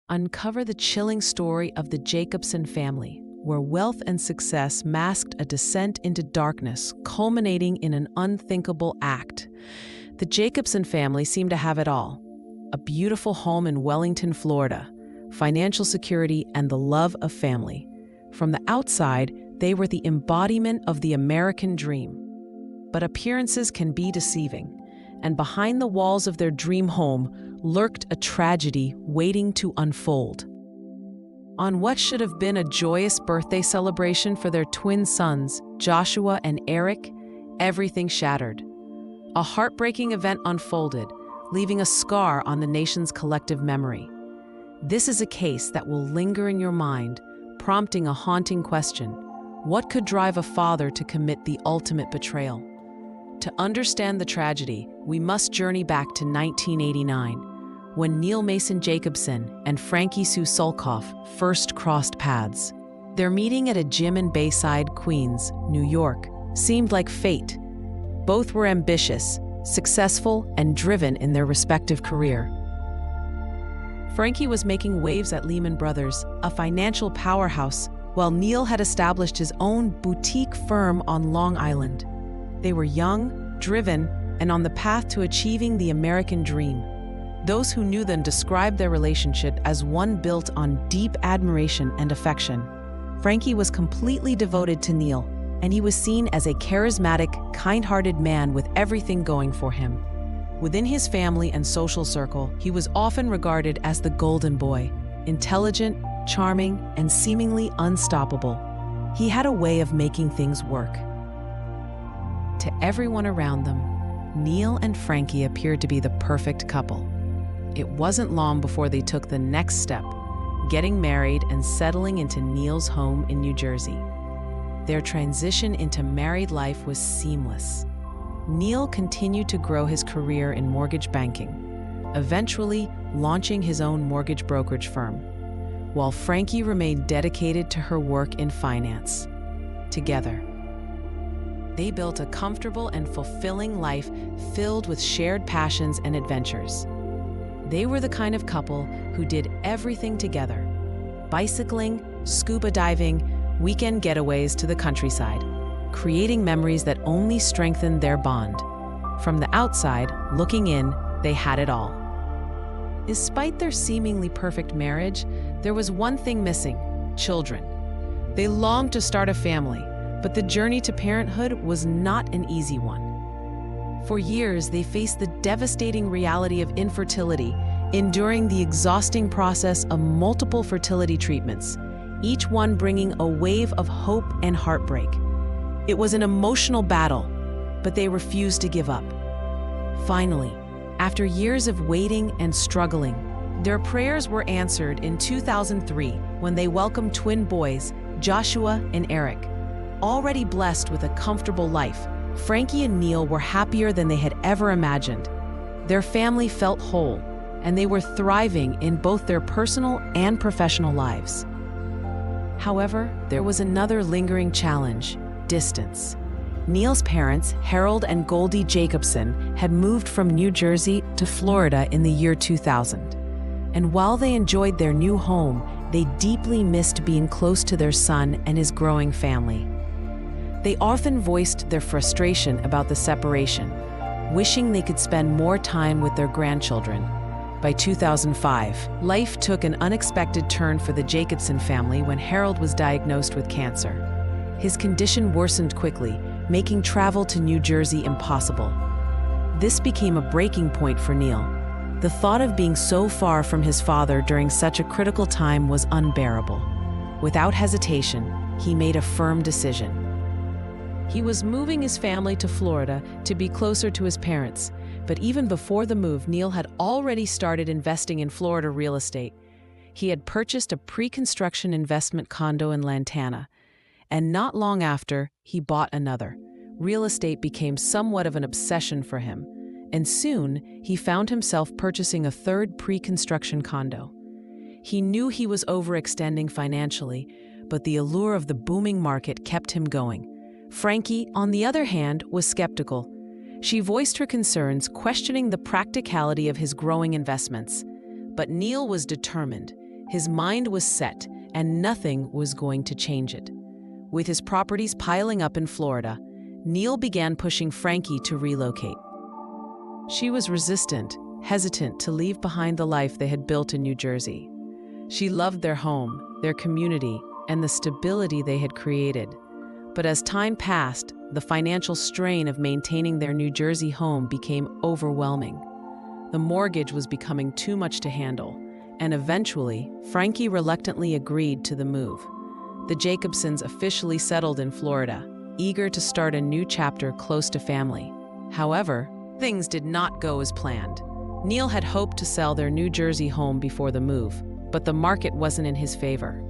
Uncover the chilling story of the Jacobson family, where wealth and success masked a descent into darkness, culminating in an unthinkable act. The Jacobson family seemed to have it all: a beautiful home in Wellington, Florida, financial security, and the love of family. From the outside, they were the embodiment of the American dream. But appearances can be deceiving, and behind the walls of their dream home lurked a tragedy waiting to unfold. On what should have been a joyous birthday celebration for their twin sons, Joshua and Eric, everything shattered. A heartbreaking event unfolded, leaving a scar on the nation's collective memory. This is a case that will linger in your mind, prompting a haunting question: what could drive a father to commit the ultimate betrayal? To understand the tragedy, we must journey back to 1989, when Neil Mason Jacobson and Frankie Sue Sulkoff first crossed paths. Their meeting at a gym in Bayside, Queens, New York, seemed like fate. Both were ambitious, successful, and driven in their respective career. Frankie was making waves at Lehman Brothers, a financial powerhouse, while Neil had established his own boutique firm on Long Island. They were young, driven, and on the path to achieving the American dream. Those who knew them described their relationship as one built on deep admiration and affection. Frankie was completely devoted to Neil, and he was seen as a charismatic, kind-hearted man with everything going for him. Within his family and social circle, he was often regarded as the golden boy, intelligent, charming, and seemingly unstoppable. He had a way of making things work. To everyone around them, Neil and Frankie appeared to be the perfect couple. It wasn't long before they took the next step, getting married and settling into Neil's home in New Jersey. Their transition into married life was seamless. Neil continued to grow his career in mortgage banking, eventually launching his own mortgage brokerage firm, while Frankie remained dedicated to her work in finance. Together, they built a comfortable and fulfilling life filled with shared passions and adventures. They were the kind of couple who did everything together: bicycling, scuba diving, weekend getaways to the countryside, creating memories that only strengthened their bond. From the outside, looking in, they had it all. Despite their seemingly perfect marriage, there was one thing missing: children. They longed to start a family, but the journey to parenthood was not an easy one. For years, they faced the devastating reality of infertility, enduring the exhausting process of multiple fertility treatments, each one bringing a wave of hope and heartbreak. It was an emotional battle, but they refused to give up. Finally, after years of waiting and struggling, their prayers were answered in 2003 when they welcomed twin boys, Joshua and Eric. Already blessed with a comfortable life, Frankie and Neil were happier than they had ever imagined. Their family felt whole, and they were thriving in both their personal and professional lives. However, there was another lingering challenge: distance. Neil's parents, Harold and Goldie Jacobson, had moved from New Jersey to Florida in the year 2000. And while they enjoyed their new home, they deeply missed being close to their son and his growing family. They often voiced their frustration about the separation, wishing they could spend more time with their grandchildren. By 2005, life took an unexpected turn for the Jacobson family when Harold was diagnosed with cancer. His condition worsened quickly, making travel to New Jersey impossible. This became a breaking point for Neil. The thought of being so far from his father during such a critical time was unbearable. Without hesitation, he made a firm decision. He was moving his family to Florida to be closer to his parents, but even before the move, Neil had already started investing in Florida real estate. He had purchased a pre-construction investment condo in Lantana, and not long after, he bought another. Real estate became somewhat of an obsession for him, and soon he found himself purchasing a third pre-construction condo. He knew he was overextending financially, but the allure of the booming market kept him going. Frankie, on the other hand, was skeptical. She voiced her concerns, questioning the practicality of his growing investments. But Neil was determined. His mind was set, and nothing was going to change it. With his properties piling up in Florida, Neil began pushing Frankie to relocate. She was resistant, hesitant to leave behind the life they had built in New Jersey. She loved their home, their community, and the stability they had created. But as time passed, the financial strain of maintaining their New Jersey home became overwhelming. The mortgage was becoming too much to handle, and eventually, Frankie reluctantly agreed to the move. The Jacobsons officially settled in Florida, eager to start a new chapter close to family. However, things did not go as planned. Neil had hoped to sell their New Jersey home before the move, but the market wasn't in his favor.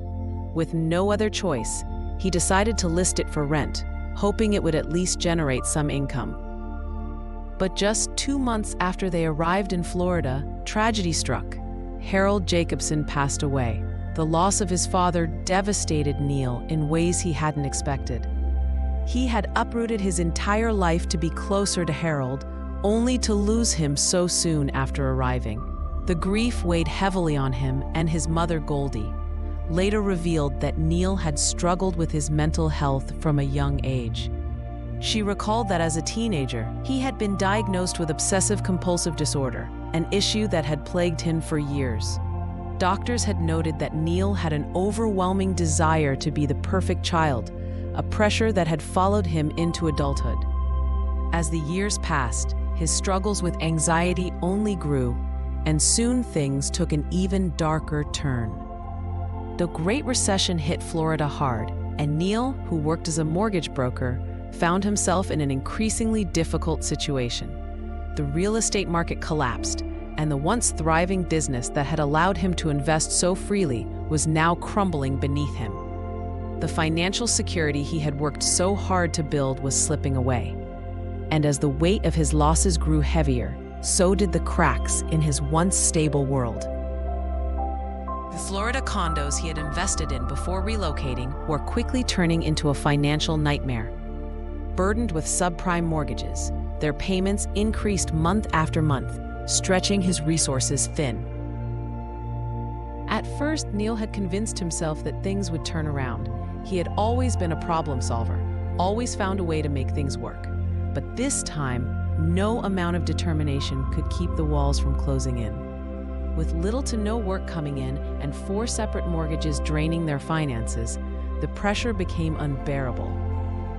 With no other choice, he decided to list it for rent, hoping it would at least generate some income. But just 2 months after they arrived in Florida, tragedy struck. Harold Jacobson passed away. The loss of his father devastated Neil in ways he hadn't expected. He had uprooted his entire life to be closer to Harold, only to lose him so soon after arriving. The grief weighed heavily on him and his mother Goldie. Later revealed that Neil had struggled with his mental health from a young age. She recalled that as a teenager, he had been diagnosed with obsessive-compulsive disorder, an issue that had plagued him for years. Doctors had noted that Neil had an overwhelming desire to be the perfect child, a pressure that had followed him into adulthood. As the years passed, his struggles with anxiety only grew, and soon things took an even darker turn. The Great Recession hit Florida hard, and Neil, who worked as a mortgage broker, found himself in an increasingly difficult situation. The real estate market collapsed, and the once thriving business that had allowed him to invest so freely was now crumbling beneath him. The financial security he had worked so hard to build was slipping away. And as the weight of his losses grew heavier, so did the cracks in his once stable world. The Florida condos he had invested in before relocating were quickly turning into a financial nightmare. Burdened with subprime mortgages, their payments increased month after month, stretching his resources thin. At first, Neil had convinced himself that things would turn around. He had always been a problem solver, always found a way to make things work. But this time, no amount of determination could keep the walls from closing in. With little to no work coming in and 4 separate mortgages draining their finances, the pressure became unbearable.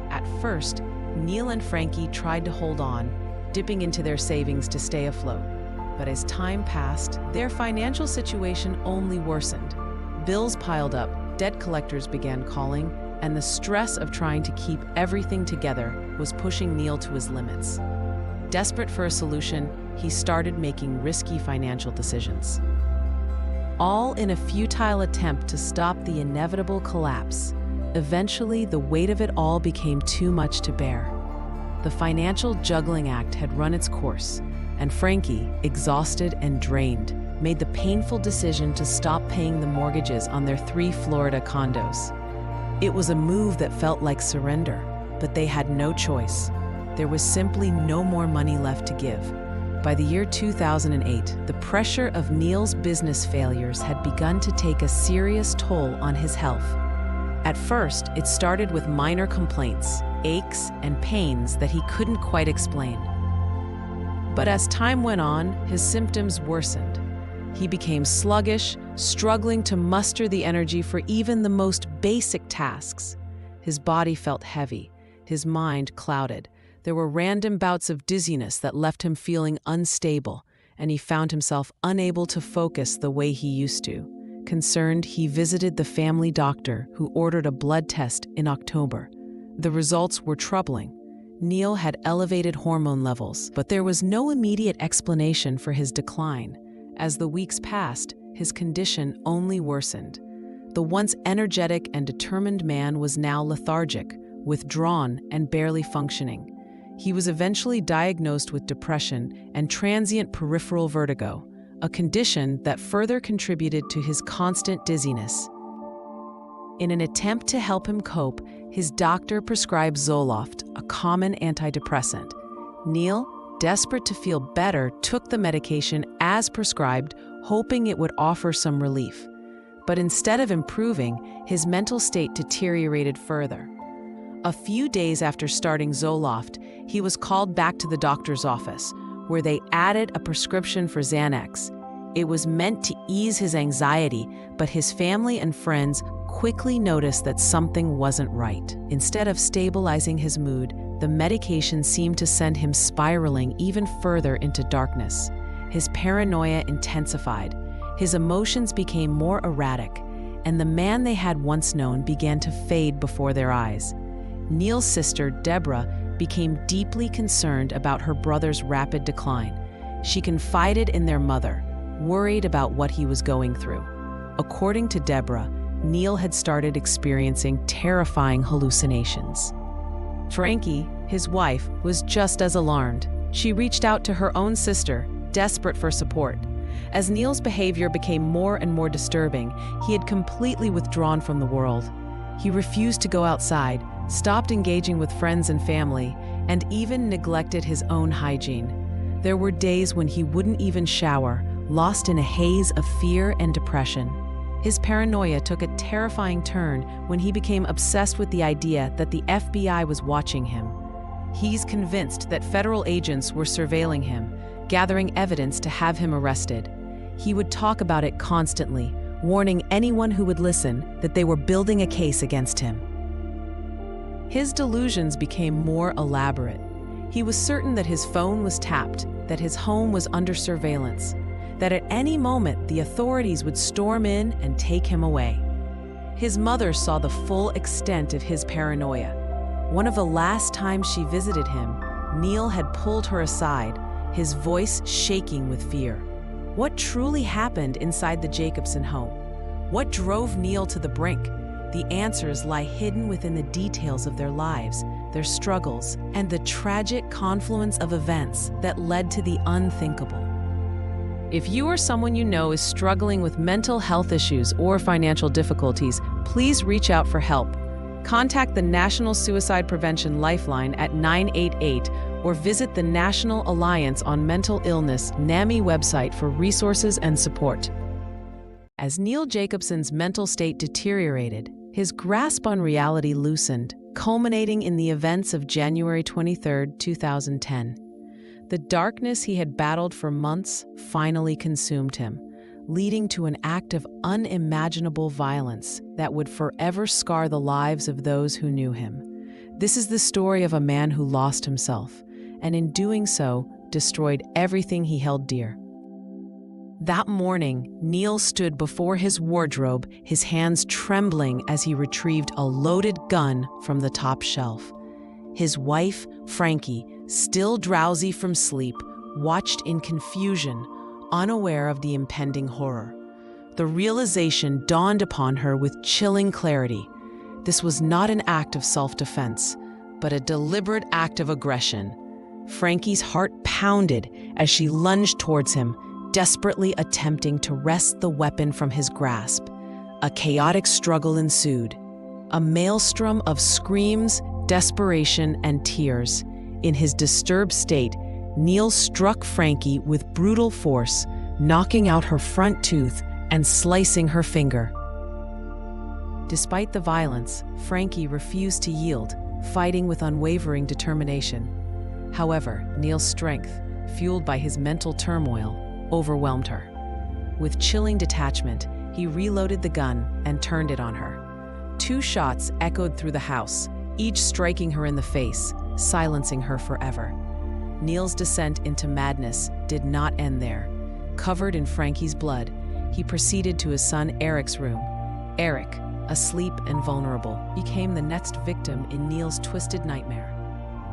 At first, Neil and Frankie tried to hold on, dipping into their savings to stay afloat. But as time passed, their financial situation only worsened. Bills piled up, debt collectors began calling, and the stress of trying to keep everything together was pushing Neil to his limits. Desperate for a solution, he started making risky financial decisions. All in a futile attempt to stop the inevitable collapse. Eventually, the weight of it all became too much to bear. The financial juggling act had run its course, and Frankie, exhausted and drained, made the painful decision to stop paying the mortgages on their 3 Florida condos. It was a move that felt like surrender, but they had no choice. There was simply no more money left to give. By the year 2008, the pressure of Neil's business failures had begun to take a serious toll on his health. At first, it started with minor complaints, aches, and pains that he couldn't quite explain. But as time went on, his symptoms worsened. He became sluggish, struggling to muster the energy for even the most basic tasks. His body felt heavy, his mind clouded. There were random bouts of dizziness that left him feeling unstable, and he found himself unable to focus the way he used to. Concerned, he visited the family doctor, who ordered a blood test in October. The results were troubling. Neil had elevated hormone levels, but there was no immediate explanation for his decline. As the weeks passed, his condition only worsened. The once energetic and determined man was now lethargic, withdrawn, and barely functioning. He was eventually diagnosed with depression and transient peripheral vertigo, a condition that further contributed to his constant dizziness. In an attempt to help him cope, his doctor prescribed Zoloft, a common antidepressant. Neil, desperate to feel better, took the medication as prescribed, hoping it would offer some relief. But instead of improving, his mental state deteriorated further. A few days after starting Zoloft, he was called back to the doctor's office, where they added a prescription for Xanax. It was meant to ease his anxiety, but his family and friends quickly noticed that something wasn't right. Instead of stabilizing his mood, the medication seemed to send him spiraling even further into darkness. His paranoia intensified, his emotions became more erratic, and the man they had once known began to fade before their eyes. Neil's sister, Deborah, became deeply concerned about her brother's rapid decline. She confided in their mother, worried about what he was going through. According to Deborah, Neil had started experiencing terrifying hallucinations. Frankie, his wife, was just as alarmed. She reached out to her own sister, desperate for support. As Neil's behavior became more and more disturbing, he had completely withdrawn from the world. He refused to go outside, stopped engaging with friends and family, and even neglected his own hygiene. There were days when he wouldn't even shower, lost in a haze of fear and depression. His paranoia took a terrifying turn when he became obsessed with the idea that the FBI was watching him. He's convinced that federal agents were surveilling him, gathering evidence to have him arrested. He would talk about it constantly, warning anyone who would listen that they were building a case against him. His delusions became more elaborate. He was certain that his phone was tapped, that his home was under surveillance, that at any moment the authorities would storm in and take him away. His mother saw the full extent of his paranoia. One of the last times she visited him, Neil had pulled her aside, his voice shaking with fear. What truly happened inside the Jacobson home? What drove Neil to the brink? The answers lie hidden within the details of their lives, their struggles, and the tragic confluence of events that led to the unthinkable. If you or someone you know is struggling with mental health issues or financial difficulties, please reach out for help. Contact the National Suicide Prevention Lifeline at 988 or visit the National Alliance on Mental Illness NAMI website for resources and support. As Neil Jacobson's mental state deteriorated, his grasp on reality loosened, culminating in the events of January 23, 2010. The darkness he had battled for months finally consumed him, leading to an act of unimaginable violence that would forever scar the lives of those who knew him. This is the story of a man who lost himself, and in doing so, destroyed everything he held dear. That morning, Neil stood before his wardrobe, his hands trembling as he retrieved a loaded gun from the top shelf. His wife, Frankie, still drowsy from sleep, watched in confusion, unaware of the impending horror. The realization dawned upon her with chilling clarity. This was not an act of self-defense, but a deliberate act of aggression. Frankie's heart pounded as she lunged towards him, desperately attempting to wrest the weapon from his grasp. A chaotic struggle ensued, a maelstrom of screams, desperation, and tears. In his disturbed state, Neil struck Frankie with brutal force, knocking out her front tooth and slicing her finger. Despite the violence, Frankie refused to yield, fighting with unwavering determination. However, Neil's strength, fueled by his mental turmoil, overwhelmed her. With chilling detachment, he reloaded the gun and turned it on her. 2 shots echoed through the house, each striking her in the face, silencing her forever. Neil's descent into madness did not end there. Covered in Frankie's blood, he proceeded to his son Eric's room. Eric, asleep and vulnerable, became the next victim in Neil's twisted nightmare.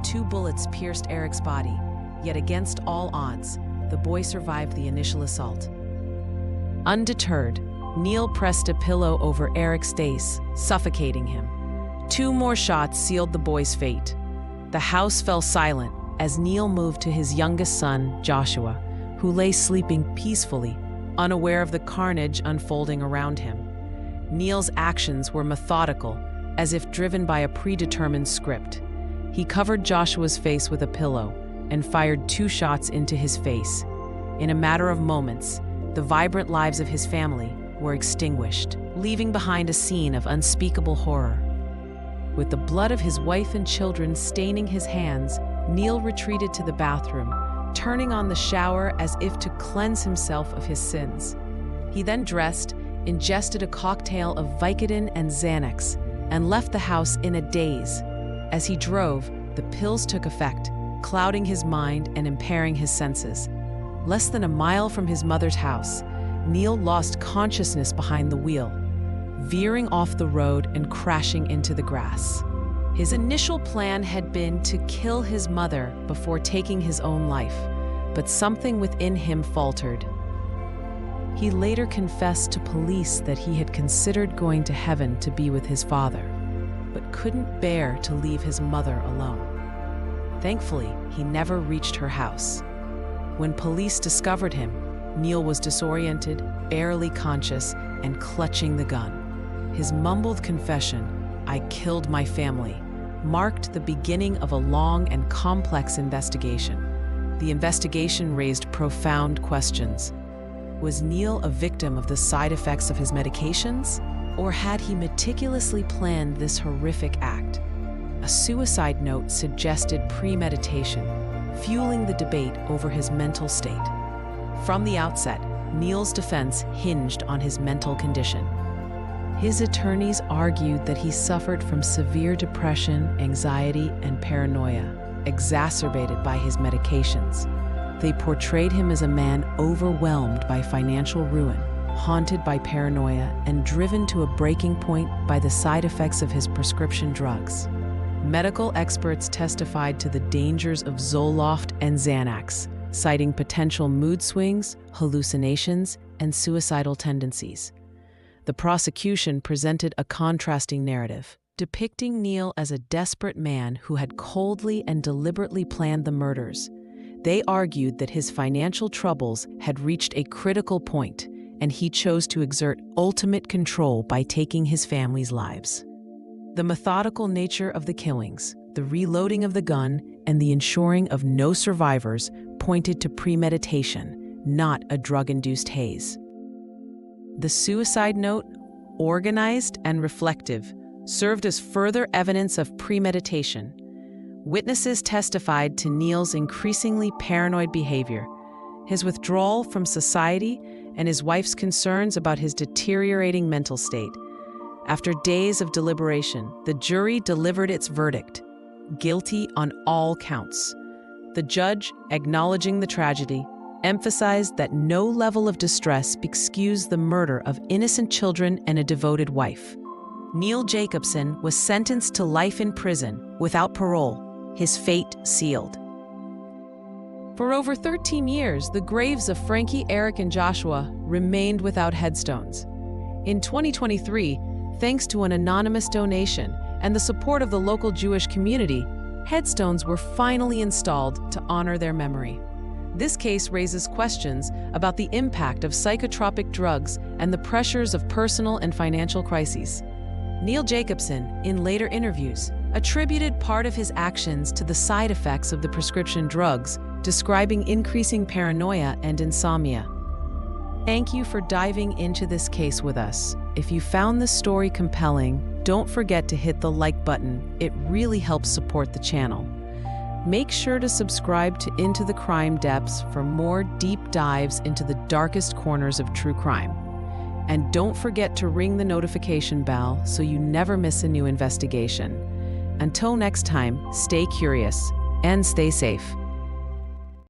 2 bullets pierced Eric's body, yet against all odds, the boy survived the initial assault. Undeterred, Neil pressed a pillow over Eric's face, suffocating him. 2 more shots sealed the boy's fate. The house fell silent as Neil moved to his youngest son, Joshua, who lay sleeping peacefully, unaware of the carnage unfolding around him. Neil's actions were methodical, as if driven by a predetermined script. He covered Joshua's face with a pillow and fired 2 shots into his face. In a matter of moments, the vibrant lives of his family were extinguished, leaving behind a scene of unspeakable horror. With the blood of his wife and children staining his hands, Neil retreated to the bathroom, turning on the shower as if to cleanse himself of his sins. He then dressed, ingested a cocktail of Vicodin and Xanax, and left the house in a daze. As he drove, the pills took effect, clouding his mind and impairing his senses. Less than a mile from his mother's house, Neil lost consciousness behind the wheel, veering off the road and crashing into the grass. His initial plan had been to kill his mother before taking his own life, but something within him faltered. He later confessed to police that he had considered going to heaven to be with his father, but couldn't bear to leave his mother alone. Thankfully, he never reached her house. When police discovered him, Neil was disoriented, barely conscious, and clutching the gun. His mumbled confession, "I killed my family," marked the beginning of a long and complex investigation. The investigation raised profound questions. Was Neil a victim of the side effects of his medications, or had he meticulously planned this horrific act? A suicide note suggested premeditation, fueling the debate over his mental state. From the outset, Neil's defense hinged on his mental condition. His attorneys argued that he suffered from severe depression, anxiety, and paranoia, exacerbated by his medications. They portrayed him as a man overwhelmed by financial ruin, haunted by paranoia, and driven to a breaking point by the side effects of his prescription drugs. Medical experts testified to the dangers of Zoloft and Xanax, citing potential mood swings, hallucinations, and suicidal tendencies. The prosecution presented a contrasting narrative, depicting Neil as a desperate man who had coldly and deliberately planned the murders. They argued that his financial troubles had reached a critical point, and he chose to exert ultimate control by taking his family's lives. The methodical nature of the killings, the reloading of the gun, and the ensuring of no survivors pointed to premeditation, not a drug-induced haze. The suicide note, organized and reflective, served as further evidence of premeditation. Witnesses testified to Neil's increasingly paranoid behavior, his withdrawal from society, and his wife's concerns about his deteriorating mental state. After days of deliberation, the jury delivered its verdict, guilty on all counts. The judge, acknowledging the tragedy, emphasized that no level of distress excused the murder of innocent children and a devoted wife. Neil Jacobson was sentenced to life in prison without parole, his fate sealed. For over 13 years, the graves of Frankie, Eric, and Joshua remained without headstones. In 2023, thanks to an anonymous donation and the support of the local Jewish community, headstones were finally installed to honor their memory. This case raises questions about the impact of psychotropic drugs and the pressures of personal and financial crises. Neil Jacobson, in later interviews, attributed part of his actions to the side effects of the prescription drugs, describing increasing paranoia and insomnia. Thank you for diving into this case with us. If you found this story compelling, don't forget to hit the like button. It really helps support the channel. Make sure to subscribe to Into the Crime Depths for more deep dives into the darkest corners of true crime. And don't forget to ring the notification bell so you never miss a new investigation. Until next time, stay curious and stay safe.